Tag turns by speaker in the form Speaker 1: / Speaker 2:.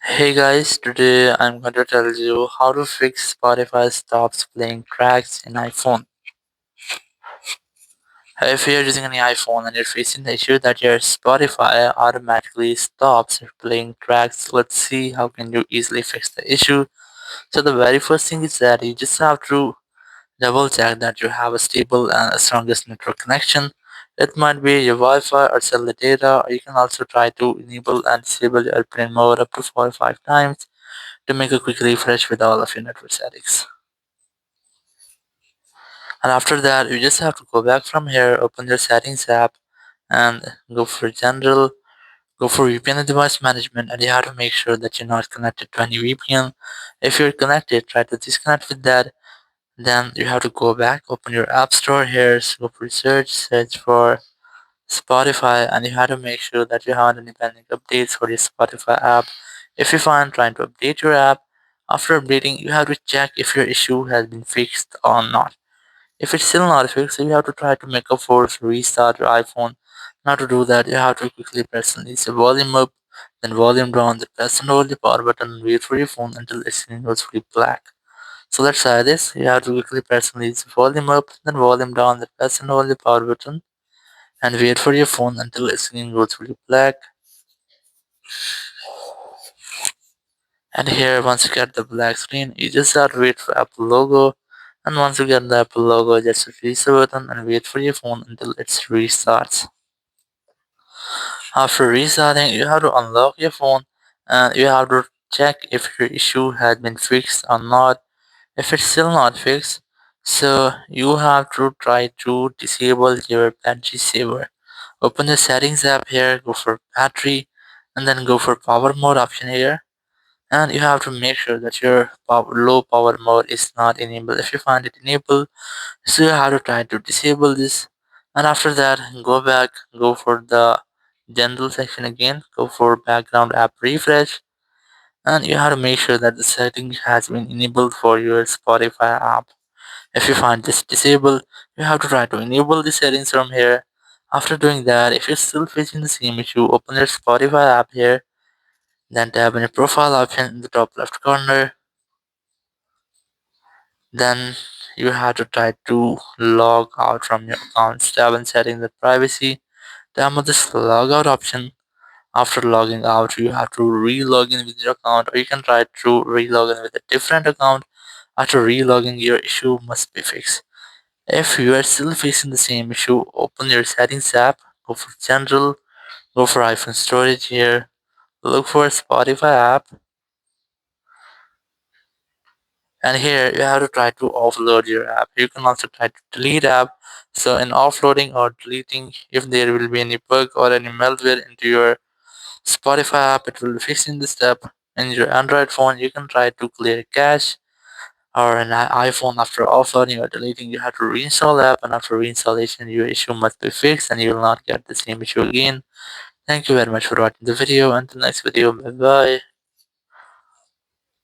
Speaker 1: Hey guys, today I'm going to tell you how to fix Spotify stops playing tracks in iPhone. If you're using any iPhone and you're facing the issue that your Spotify automatically stops playing tracks, let's see how can you easily fix the issue. So the very first thing is that you just have to double check that you have a stable and strongest network connection. It might be your Wi-Fi or cellular data, or you can also try to enable and disable airplane mode up to 4 or 5 times to make a quick refresh with all of your network settings. And after that, you just have to go back from here, open your settings app, and go for general, go for VPN and device management, and you have to make sure that you're not connected to any VPN. If you're connected, try to disconnect with that. Then you have to go back, open your app store here, so go for search for Spotify, and you have to make sure that you have any pending updates for your Spotify app. If you find trying to update your app, after updating, you have to check if your issue has been fixed or not. If it's still not fixed, you have to try to make a force restart your iPhone. Now to do that, you have to quickly press and release the volume up, then volume down, then press and hold the power button and wait for your phone until the screen goes fully black. So let's try this. You have to quickly press and release the volume up, then volume down, then press and hold the power button and wait for your phone until the screen goes fully black. And here, once you get the black screen, you just have to wait for Apple logo. And once you get the Apple logo, just release the button and wait for your phone until it restarts. After restarting, you have to unlock your phone and you have to check if your issue has been fixed or not. If it's still not fixed, so you have to try to disable your battery saver. Open the settings app here, go for battery, and then go for power mode option here. And you have to make sure that your low power mode is not enabled. If you find it enabled, so you have to try to disable this. And after that, go back, go for the general section again, go for background app refresh, and you have to make sure that the setting has been enabled for your Spotify app. If you find this disabled, you have to try to enable the settings from here. After doing that, if you're still facing the same issue, open your Spotify app here, then tap on your profile option in the top left corner. Then you have to try to log out from your account. Tap on settings and privacy. Tap on this log out option. After logging out, you have to re-log in with your account, or you can try to re-log in with a different account. After re-logging, your issue must be fixed. If you are still facing the same issue, open your settings app, go for general, go for iPhone storage here, look for Spotify app, and here you have to try to offload your app. You can also try to delete app. So in offloading or deleting, if there will be any bug or any malware into your Spotify app, it will be fixing this step. In your Android phone, you can try to clear cache, or an iPhone after offloading or deleting, you have to reinstall the app, and after reinstallation, your issue must be fixed and you will not get the same issue again. Thank you very much for watching the video. Until next video, bye bye.